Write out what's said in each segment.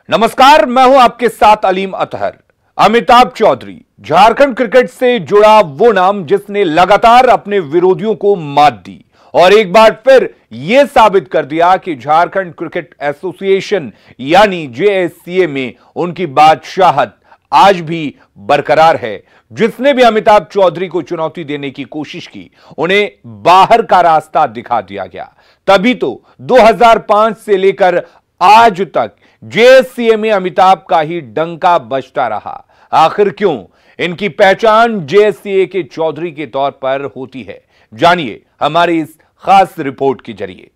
नमस्कार, मैं हूं आपके साथ अलीम अतहर। अमिताभ चौधरी झारखंड क्रिकेट से जुड़ा वो नाम जिसने लगातार अपने विरोधियों को मात दी और एक बार फिर यह साबित कर दिया कि झारखंड क्रिकेट एसोसिएशन यानी जेएससीए में उनकी बादशाहत आज भी बरकरार है। जिसने भी अमिताभ चौधरी को चुनौती देने की कोशिश की, उन्हें बाहर का रास्ता दिखा दिया गया। तभी तो 2005 से लेकर आज तक जेएससीए में अमिताभ का ही डंका बजता रहा। आखिर क्यों इनकी पहचान जेएससीए के चौधरी के तौर पर होती है, जानिए हमारी इस खास रिपोर्ट के जरिए।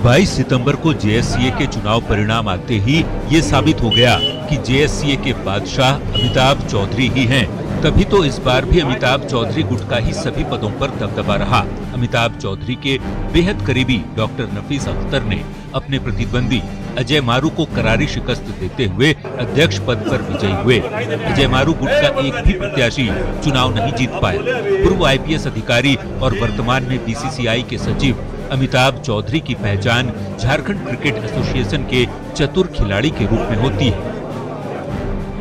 बाईस सितंबर को जेएससीए के चुनाव परिणाम आते ही ये साबित हो गया कि जेएससीए के बादशाह अमिताभ चौधरी ही हैं। तभी तो इस बार भी अमिताभ चौधरी गुट का ही सभी पदों पर दबदबा रहा। अमिताभ चौधरी के बेहद करीबी डॉक्टर नफीस अख्तर ने अपने प्रतिद्वंदी अजय मारू को करारी शिकस्त देते हुए अध्यक्ष पद पर विजयी हुए। अजय मारू गुट का एक भी प्रत्याशी चुनाव नहीं जीत पाए। पूर्व आईपीएस अधिकारी और वर्तमान में बीसीसीआई के सचिव अमिताभ चौधरी की पहचान झारखंड क्रिकेट एसोसिएशन के चतुर खिलाड़ी के रूप में होती है।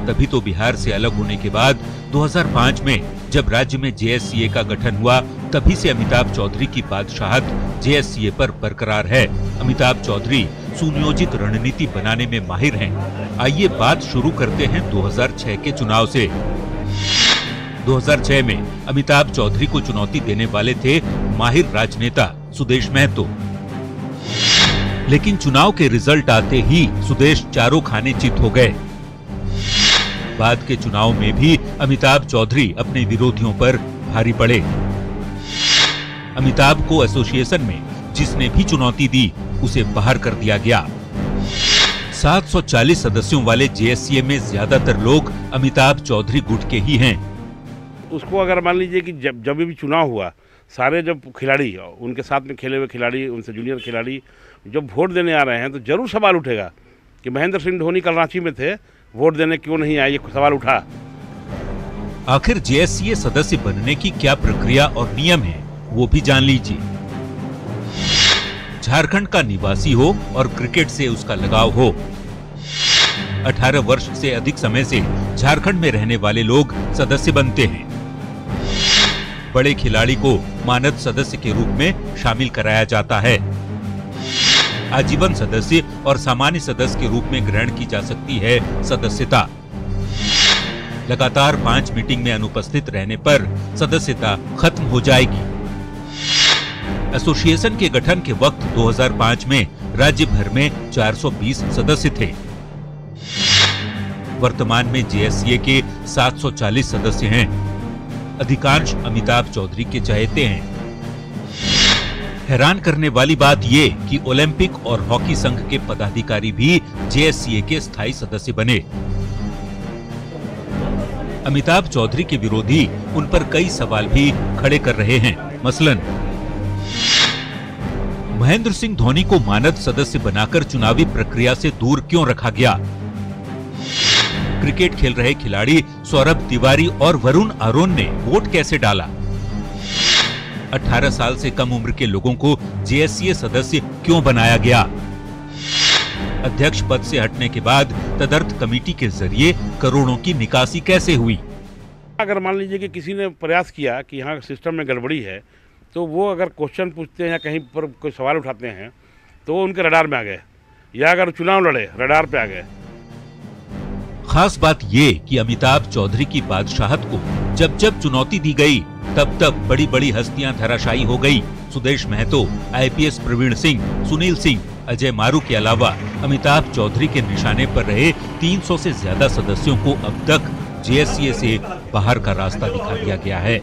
तभी तो बिहार से अलग होने के बाद 2005 में जब राज्य में जेएससीए का गठन हुआ, तभी से अमिताभ चौधरी की बादशाहत जेएससीए पर बरकरार है। अमिताभ चौधरी सुनियोजित रणनीति बनाने में माहिर हैं। आइए बात शुरू करते हैं 2006 के चुनाव से। 2006 में अमिताभ चौधरी को चुनौती देने वाले थे माहिर राजनेता सुदेश महतो, लेकिन चुनाव के रिजल्ट आते ही सुदेश चारों खाने चित हो गए। बाद के चुनाव में भी अमिताभ चौधरी अपने विरोधियों पर भारी पड़े। अमिताभ को एसोसिएशन में जिसने भी चुनौती दी उसे बाहर कर दिया गया। 740 सदस्यों वाले जेएससीए में ज्यादातर लोग अमिताभ चौधरी गुट के ही हैं। उसको अगर मान लीजिए कि जब भी चुनाव हुआ, सारे जब खिलाड़ी उनके साथ में खेले हुए खिलाड़ी, उनसे जूनियर खिलाड़ी जब वोट देने आ रहे हैं तो जरूर सवाल उठेगा कि महेंद्र सिंह धोनी कल रांची में थे, वोट देने क्यों नहीं आए, ये सवाल उठा। आखिर जेएससीए सदस्य बनने की क्या प्रक्रिया और नियम है, वो भी जान लीजिए। झारखंड का निवासी हो और क्रिकेट से उसका लगाव हो, 18 वर्ष से अधिक समय से झारखंड में रहने वाले लोग सदस्य बनते हैं। बड़े खिलाड़ी को मानद सदस्य के रूप में शामिल कराया जाता है। आजीवन सदस्य और सामान्य सदस्य के रूप में ग्रहण की जा सकती है सदस्यता। लगातार 5 मीटिंग में अनुपस्थित रहने पर सदस्यता खत्म हो जाएगी। एसोसिएशन के गठन के वक्त 2005 में राज्य भर में 420 सदस्य थे। वर्तमान में जेएससीए के 740 सदस्य हैं। अधिकांश अमिताभ चौधरी के चहेते हैं। हैरान करने वाली बात ये कि ओलंपिक और हॉकी संघ के पदाधिकारी भी जेएससीए के स्थायी सदस्य बने। अमिताभ चौधरी के विरोधी उन पर कई सवाल भी खड़े कर रहे हैं। मसलन, महेंद्र सिंह धोनी को मानद सदस्य बनाकर चुनावी प्रक्रिया से दूर क्यों रखा गया? क्रिकेट खेल रहे खिलाड़ी सौरभ तिवारी और वरुण आरोन ने वोट कैसे डाला? 18 साल से कम उम्र के लोगों को जेएससीए सदस्य क्यों बनाया गया? अध्यक्ष पद से हटने के बाद तदर्थ कमेटी के जरिए करोड़ों की निकासी कैसे हुई? अगर मान लीजिए कि किसी ने प्रयास किया कि यहाँ सिस्टम में गड़बड़ी है, तो वो अगर क्वेश्चन पूछते हैं या कहीं पर कोई सवाल उठाते हैं तो वो उनके रडार में आ गए, या अगर चुनाव लड़े रडार पे आ गए। खास बात ये कि अमिताभ चौधरी की बादशाहत को जब जब चुनौती दी गई, तब तब बड़ी बड़ी हस्तियां धराशायी हो गई। सुदेश महतो, आईपीएस प्रवीण सिंह, सुनील सिंह, अजय मारू के अलावा अमिताभ चौधरी के निशाने पर रहे 300 से ज्यादा सदस्यों को अब तक जेएससीए से बाहर का रास्ता दिखा दिया गया है।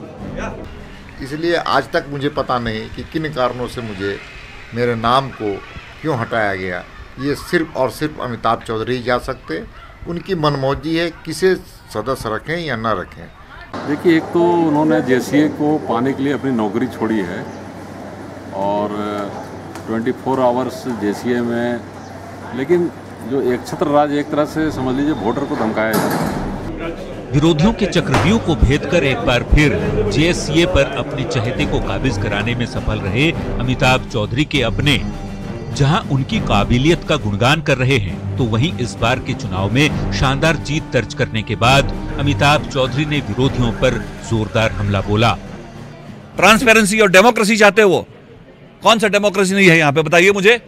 इसलिए आज तक मुझे पता नहीं कि किन कारणों से मुझे मेरे नाम को क्यों हटाया गया। ये सिर्फ और सिर्फ अमिताभ चौधरी ही जा सकते। उनकी मनमौजी है किसे सदस्य रखें या ना रखें। देखिए, एक तो उन्होंने जेएससीए को पाने के लिए अपनी नौकरी छोड़ी है और 24 आवर्स जेएससीए में, लेकिन जो एक छत्र राज एक तरह से समझ लीजिए वोटर को धमकाया जाता है। विरोधियों के चक्रव्यूह को भेदकर एक बार फिर जेएससीए पर अपने चहेते को काबिज कराने में सफल रहे अमिताभ चौधरी के अपने जहां उनकी काबिलियत का गुणगान कर रहे हैं, तो वहीं इस बार के चुनाव में शानदार जीत दर्ज करने के बाद अमिताभ चौधरी ने विरोधियों पर जोरदार हमला बोला। ट्रांसपेरेंसी और डेमोक्रेसी चाहते हो, कौन सा डेमोक्रेसी नहीं है यहाँ पे, बताइए मुझे।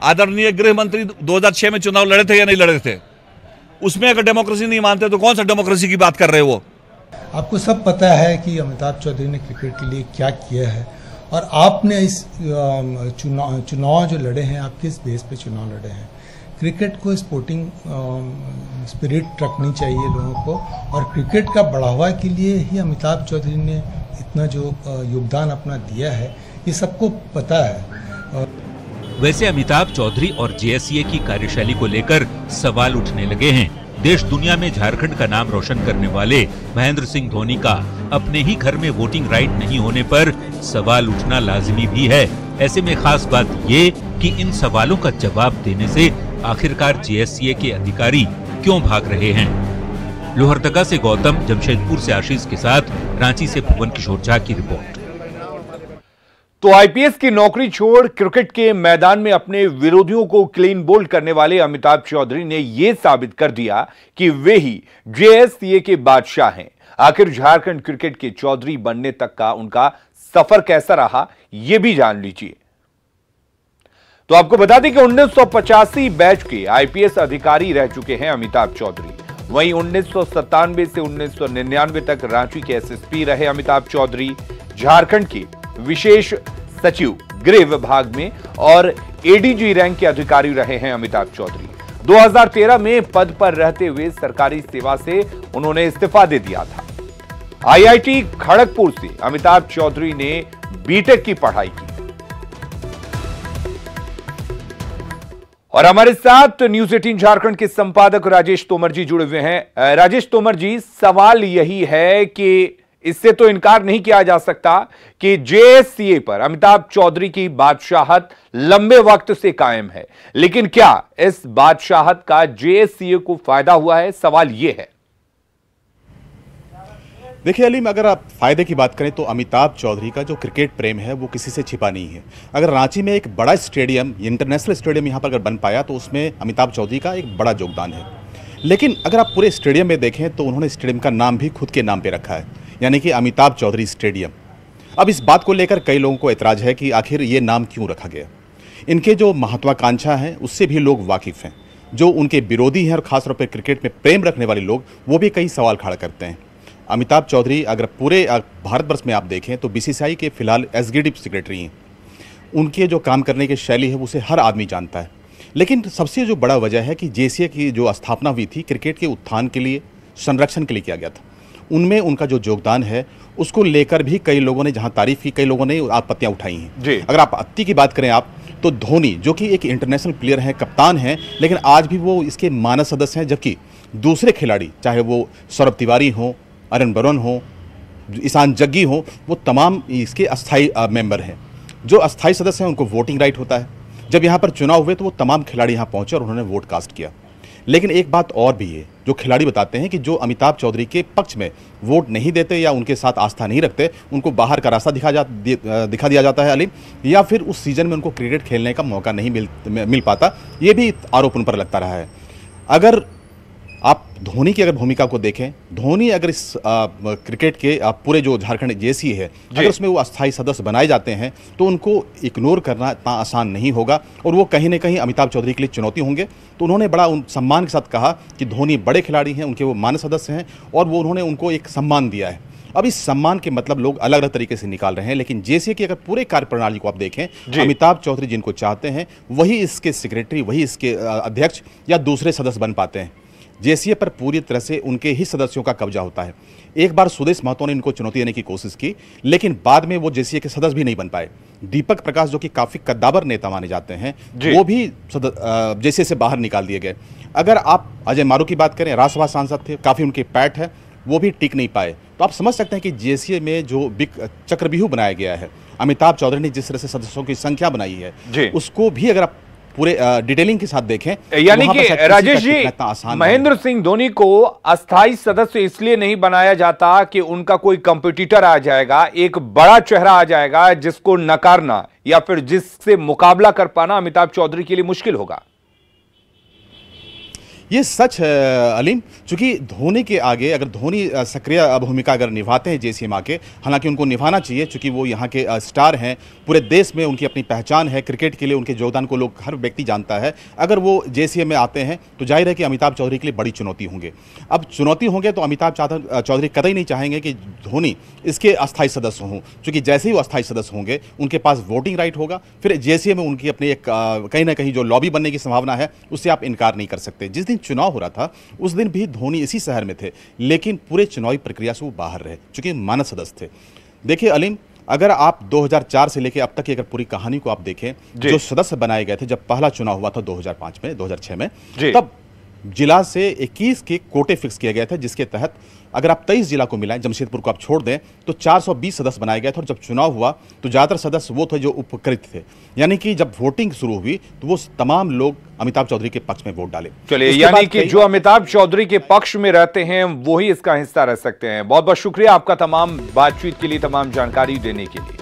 आदरणीय गृह मंत्री 2006 में चुनाव लड़े थे या नहीं लड़े थे? उसमें अगर डेमोक्रेसी नहीं मानते तो कौन सा डेमोक्रेसी की बात कर रहे हो? आपको सब पता है कि अमिताभ चौधरी ने क्रिकेट के लिए क्या किया है, और आपने इस चुनाव जो लड़े हैं, आप किस बेस पे चुनाव लड़े हैं। क्रिकेट को स्पोर्टिंग स्पिरिट रखनी चाहिए लोगों को, और क्रिकेट का बढ़ावा के लिए ही अमिताभ चौधरी ने इतना जो योगदान अपना दिया है, ये सबको पता है। वैसे अमिताभ चौधरी और जेएससीए की कार्यशैली को लेकर सवाल उठने लगे हैं। देश दुनिया में झारखंड का नाम रोशन करने वाले महेंद्र सिंह धोनी का अपने ही घर में वोटिंग राइट नहीं होने पर सवाल उठना लाजिमी भी है। ऐसे में खास बात ये कि इन सवालों का जवाब देने से आखिरकार जेएससीए के अधिकारी क्यों भाग रहे हैं। लोहरदगा से गौतम, जमशेदपुर से आशीष के साथ रांची से भुवन किशोर झा की रिपोर्ट। तो आईपीएस की नौकरी छोड़ क्रिकेट के मैदान में अपने विरोधियों को क्लीन बोल्ड करने वाले अमिताभ चौधरी ने यह साबित कर दिया कि वे ही जेएससीए के बादशाह हैं। आखिर झारखंड क्रिकेट के चौधरी बनने तक का उनका सफर कैसा रहा, यह भी जान लीजिए। तो आपको बता दें कि 1985 बैच के आईपीएस अधिकारी रह चुके हैं अमिताभ चौधरी। वहीं 1997 से 1999 तक रांची के एसएसपी रहे अमिताभ चौधरी। झारखंड के विशेष सचिव गृह विभाग में और एडीजी रैंक के अधिकारी रहे हैं अमिताभ चौधरी। 2013 में पद पर रहते हुए सरकारी सेवा से उन्होंने इस्तीफा दे दिया था। आईआईटी खड़गपुर से अमिताभ चौधरी ने बीटेक की पढ़ाई की। और हमारे साथ न्यूज 18 झारखंड के संपादक राजेश तोमर जी जुड़े हुए हैं। राजेश तोमर जी, सवाल यही है कि इससे तो इनकार नहीं किया जा सकता कि जेएससीए पर अमिताभ चौधरी की बादशाहत लंबे वक्त से कायम है, लेकिन क्या इस बादशाहत का जेएससीए को फायदा हुआ है? सवाल यह है। देखिए अलीम, अगर आप फायदे की बात करें तो अमिताभ चौधरी का जो क्रिकेट प्रेम है वो किसी से छिपा नहीं है। अगर रांची में एक बड़ा स्टेडियम, इंटरनेशनल स्टेडियम यहाँ पर अगर बन पाया तो उसमें अमिताभ चौधरी का एक बड़ा योगदान है। लेकिन अगर आप पूरे स्टेडियम में देखें तो उन्होंने स्टेडियम का नाम भी खुद के नाम पे रखा है, यानी कि अमिताभ चौधरी स्टेडियम। अब इस बात को लेकर कई लोगों को ऐतराज है कि आखिर ये नाम क्यों रखा गया। इनके जो महत्वाकांक्षा है उससे भी लोग वाकिफ़ हैं। जो उनके विरोधी हैं और खासतौर पर क्रिकेट में प्रेम रखने वाले लोग, वो भी कई सवाल खड़ा करते हैं। अमिताभ चौधरी अगर पूरे भारतवर्ष में आप देखें तो बीसीसीआई के फिलहाल एग्जीक्यूटिव सेक्रेटरी हैं। उनके जो काम करने की शैली है उसे हर आदमी जानता है। लेकिन सबसे जो बड़ा वजह है कि जेएससीए की जो स्थापना हुई थी क्रिकेट के उत्थान के लिए, संरक्षण के लिए किया गया था। उनमें उनका जो योगदान है उसको लेकर भी कई लोगों ने जहां तारीफ की, कई लोगों ने आपत्तियां उठाई हैं। अगर आप आपत्ति की बात करें आप तो धोनी, जो कि एक इंटरनेशनल प्लेयर हैं, कप्तान हैं, लेकिन आज भी वो इसके मानद सदस्य हैं, जबकि दूसरे खिलाड़ी चाहे वो सौरभ तिवारी हो, अरुण बरौन हो, ईशान जग्गी हो, वो तमाम इसके अस्थाई मेंबर हैं। जो अस्थाई सदस्य हैं उनको वोटिंग राइट होता है। जब यहाँ पर चुनाव हुए तो वो तमाम खिलाड़ी यहाँ पहुँचे और उन्होंने वोट कास्ट किया। लेकिन एक बात और भी है, जो खिलाड़ी बताते हैं कि जो अमिताभ चौधरी के पक्ष में वोट नहीं देते या उनके साथ आस्था नहीं रखते, उनको बाहर का रास्ता दिखा दिया जाता है अलीम, या फिर उस सीजन में उनको क्रिकेट खेलने का मौका नहीं मिल पाता। ये भी आरोप उन पर लगता रहा है। अगर आप धोनी की अगर भूमिका को देखें, धोनी अगर इस क्रिकेट के पूरे जो झारखंड जेएससीए है, अगर उसमें वो अस्थायी सदस्य बनाए जाते हैं तो उनको इग्नोर करना इतना आसान नहीं होगा और वो कहीं ना कहीं अमिताभ चौधरी के लिए चुनौती होंगे। तो उन्होंने बड़ा सम्मान के साथ कहा कि धोनी बड़े खिलाड़ी हैं, उनके वो मानद सदस्य हैं और वो उन्होंने उनको एक सम्मान दिया है। अब इस सम्मान के मतलब लोग अलग अलग तरीके से निकाल रहे हैं, लेकिन जेएससीए की अगर पूरे कार्यप्रणाली को आप देखें, अमिताभ चौधरी जिनको चाहते हैं वही इसके सेक्रेटरी, वही इसके अध्यक्ष या दूसरे सदस्य बन पाते हैं। जेएससीए पर पूरी तरह से उनके ही सदस्यों का कब्जा होता है। एक बार सुदेश महतो ने इनको चुनौती देने की कोशिश की, लेकिन बाद में वो जेएससीए के सदस्य भी नहीं बन पाए। दीपक प्रकाश, जो कि काफ़ी कद्दावर नेता माने जाते हैं, वो भी जेएससीए से बाहर निकाल दिए गए। अगर आप अजय मारू की बात करें, राज्यसभा सांसद थे, काफ़ी उनके पैठ है, वो भी टिक नहीं पाए। तो आप समझ सकते हैं कि जेएससीए में जो बिग चक्रव्यूह बनाया गया है, अमिताभ चौधरी ने जिस तरह से सदस्यों की संख्या बनाई है, उसको भी अगर आप पूरे डिटेलिंग के साथ देखें, यानी कि राजेश जी, महेंद्र सिंह धोनी को अस्थाई सदस्य इसलिए नहीं बनाया जाता कि उनका कोई कंपटीटर आ जाएगा, एक बड़ा चेहरा आ जाएगा जिसको नकारना या फिर जिससे मुकाबला कर पाना अमिताभ चौधरी के लिए मुश्किल होगा। ये सच है अलीम, चूंकि धोनी के आगे अगर धोनी सक्रिय भूमिका अगर निभाते हैं जेसीएम के, हालांकि उनको निभाना चाहिए चूंकि वो यहाँ के स्टार हैं, पूरे देश में उनकी अपनी पहचान है, क्रिकेट के लिए उनके योगदान को लोग हर व्यक्ति जानता है। अगर वो जेसीएम में आते हैं तो जाहिर है कि अमिताभ चौधरी के लिए बड़ी चुनौती होंगे। अब चुनौती होंगे तो अमिताभ चौधरी कतई नहीं चाहेंगे कि धोनी इसके अस्थायी सदस्य हों, चूँकि जैसे ही वो अस्थायी सदस्य होंगे उनके पास वोटिंग राइट होगा, फिर जेसीएम में उनकी अपनी एक कहीं ना कहीं जो लॉबी बनने की संभावना है उससे आप इनकार नहीं कर सकते। जिस दिन चुनाव हो रहा था उस दिन भी धोनी इसी शहर में थे, लेकिन पूरे चुनावी प्रक्रिया से वो बाहर रहे चूंकि मानद सदस्य थे। देखिए अलीम, अगर आप 2004 से लेकर अब तक की अगर पूरी कहानी को आप देखें, जो सदस्य बनाए गए थे जब पहला चुनाव हुआ था 2005 में 2006 में, तब जिला से 21 के कोटे फिक्स किए गए थे, जिसके तहत अगर आप 23 जिला को मिलाएं, जमशेदपुर को आप छोड़ दें तो 420 सदस्य बनाए गए थे। और जब चुनाव हुआ तो ज़्यादातर सदस्य वो थे जो उपकृत थे, यानी कि जब वोटिंग शुरू हुई तो वो तमाम लोग अमिताभ चौधरी के पक्ष में वोट डाले। चलिए, यानी कि जो अमिताभ चौधरी के पक्ष में रहते हैं वो ही इसका हिस्सा रह सकते हैं। बहुत बहुत शुक्रिया आपका तमाम बातचीत के लिए, तमाम जानकारी देने के लिए।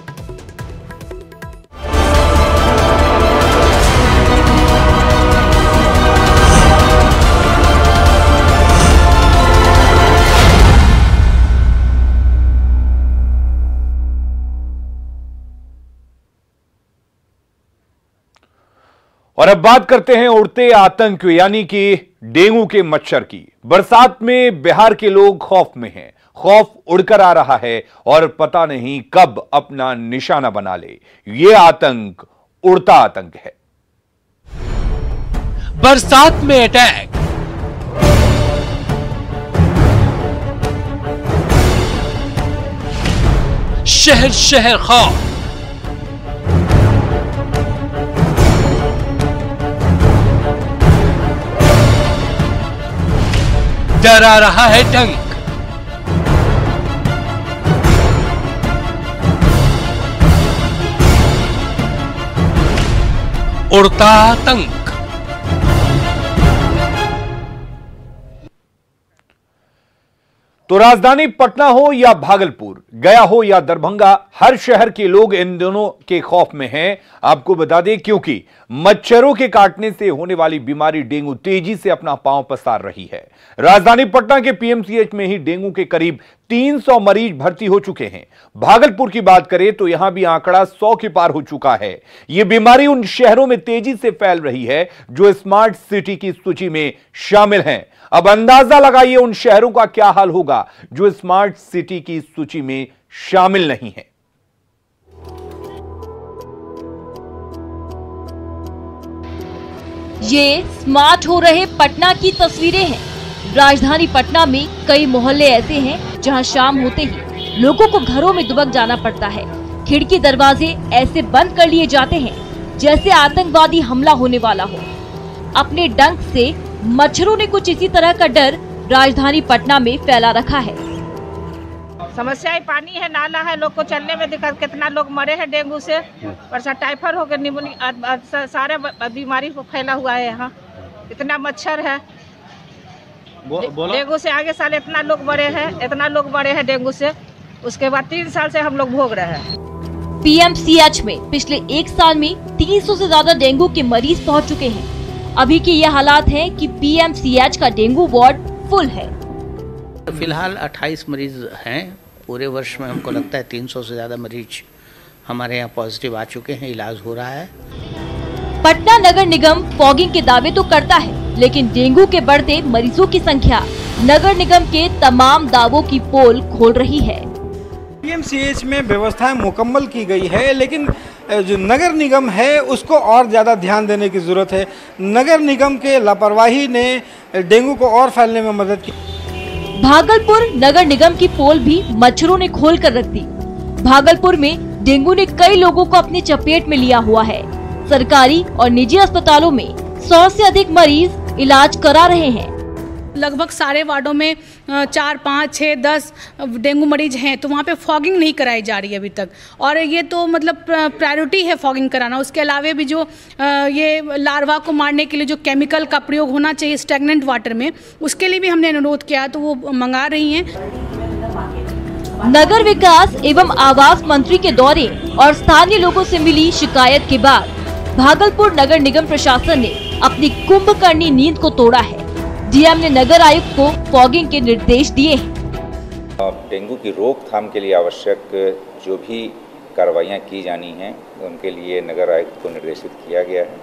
और अब बात करते हैं उड़ते आतंक यानी कि डेंगू के मच्छर की। बरसात में बिहार के लोग खौफ में हैं, खौफ उड़कर आ रहा है और पता नहीं कब अपना निशाना बना ले। यह आतंक उड़ता आतंक है। बरसात में अटैक, शहर शहर खौफ, डरा रहा है डंक। उड़ता आतंक। तो राजधानी पटना हो या भागलपुर, गया हो या दरभंगा, हर शहर के लोग इन दोनों के खौफ में हैं। आपको बता दें क्योंकि मच्छरों के काटने से होने वाली बीमारी डेंगू तेजी से अपना पांव पसार रही है। राजधानी पटना के पीएमसीएच में ही डेंगू के करीब 300 मरीज भर्ती हो चुके हैं। भागलपुर की बात करें तो यहां भी आंकड़ा 100 के पार हो चुका है। यह बीमारी उन शहरों में तेजी से फैल रही है जो स्मार्ट सिटी की सूची में शामिल हैं। अब अंदाजा लगाइए उन शहरों का क्या हाल होगा जो स्मार्ट सिटी की सूची में शामिल नहीं है। ये स्मार्ट हो रहे पटना की तस्वीरें हैं। राजधानी पटना में कई मोहल्ले ऐसे हैं जहां शाम होते ही लोगों को घरों में दुबक जाना पड़ता है। खिड़की दरवाजे ऐसे बंद कर लिए जाते हैं जैसे आतंकवादी हमला होने वाला हो। अपने डंक से मच्छरों ने कुछ इसी तरह का डर राजधानी पटना में फैला रखा है। समस्या ही पानी है, नाला है, लोग को चलने में दिक्कत, कितना लोग मरे हैं डेंगू से, वर्षा टाइफाइड हो गया, निमोनिया, सारे बीमारी फैला हुआ है। यहाँ इतना मच्छर है, डेंगू से आगे साल इतना लोग मरे हैं डेंगू से। उसके बाद 3 साल से हम लोग भोग रहे हैं। पीएमसीएच में पिछले 1 साल में 300 से ज्यादा डेंगू के मरीज पहुंच चुके हैं। अभी के ये हालात हैं कि पीएमसीएच का डेंगू वार्ड फुल है। फिलहाल 28 मरीज हैं। पूरे वर्ष में हमको लगता है 300 से ज्यादा मरीज हमारे यहाँ पॉजिटिव आ चुके हैं, इलाज हो रहा है। पटना नगर निगम फॉगिंग के दावे तो करता है, लेकिन डेंगू के बढ़ते मरीजों की संख्या नगर निगम के तमाम दावों की पोल खोल रही है। पीएमसीएच में व्यवस्थाएं मुकम्मल की गई है, लेकिन जो नगर निगम है उसको और ज़्यादा ध्यान देने की ज़रूरत है। नगर निगम के लापरवाही ने डेंगू को और फैलने में मदद की। भागलपुर नगर निगम की पोल भी मच्छरों ने खोल कर रख दी। भागलपुर में डेंगू ने कई लोगों को अपनी चपेट में लिया हुआ है। सरकारी और निजी अस्पतालों में 100 से अधिक मरीज इलाज करा रहे हैं। लगभग सारे वार्डों में 4, 5, 6, 10 डेंगू मरीज हैं तो वहाँ पे फॉगिंग नहीं कराई जा रही है अभी तक। और ये तो मतलब प्रायोरिटी है फॉगिंग कराना। उसके अलावा भी जो ये लार्वा को मारने के लिए जो केमिकल का प्रयोग होना चाहिए स्टैग्नेंट वाटर में, उसके लिए भी हमने अनुरोध किया तो वो मंगा रही हैं। नगर विकास एवं आवास मंत्री के दौरे और स्थानीय लोगों से मिली शिकायत के बाद भागलपुर नगर निगम प्रशासन ने अपनी कुंभकर्णी नींद को तोड़ा है। डीएम ने नगर आयुक्त को फॉगिंग के निर्देश दिए हैं। डेंगू की रोकथाम के लिए आवश्यक जो भी कार्रवाइयाँ की जानी हैं उनके लिए नगर आयुक्त को निर्देशित किया गया है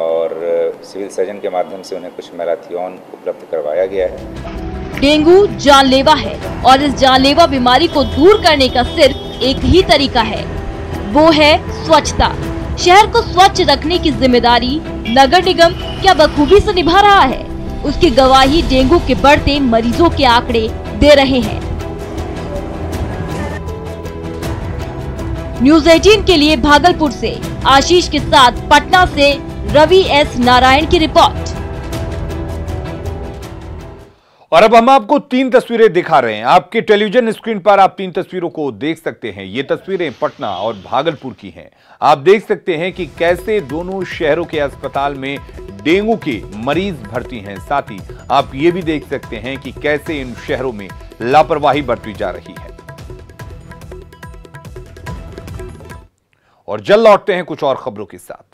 और सिविल सर्जन के माध्यम से उन्हें कुछ मैराथन उपलब्ध करवाया गया है। डेंगू जानलेवा है और इस जानलेवा बीमारी को दूर करने का सिर्फ एक ही तरीका है, वो है स्वच्छता। शहर को स्वच्छ रखने की जिम्मेदारी नगर निगम क्या बखूबी से निभा रहा है, उसकी गवाही डेंगू के बढ़ते मरीजों के आंकड़े दे रहे हैं। न्यूज़ 18 के लिए भागलपुर से आशीष के साथ पटना से रवि एस नारायण की रिपोर्ट। और अब हम आपको 3 तस्वीरें दिखा रहे हैं। आपके टेलीविजन स्क्रीन पर आप 3 तस्वीरों को देख सकते हैं। ये तस्वीरें पटना और भागलपुर की हैं। आप देख सकते हैं कि कैसे दोनों शहरों के अस्पताल में डेंगू के मरीज भर्ती हैं। साथ ही आप ये भी देख सकते हैं कि कैसे इन शहरों में लापरवाही बरती जा रही है। और जल्द लौटते हैं कुछ और खबरों के साथ।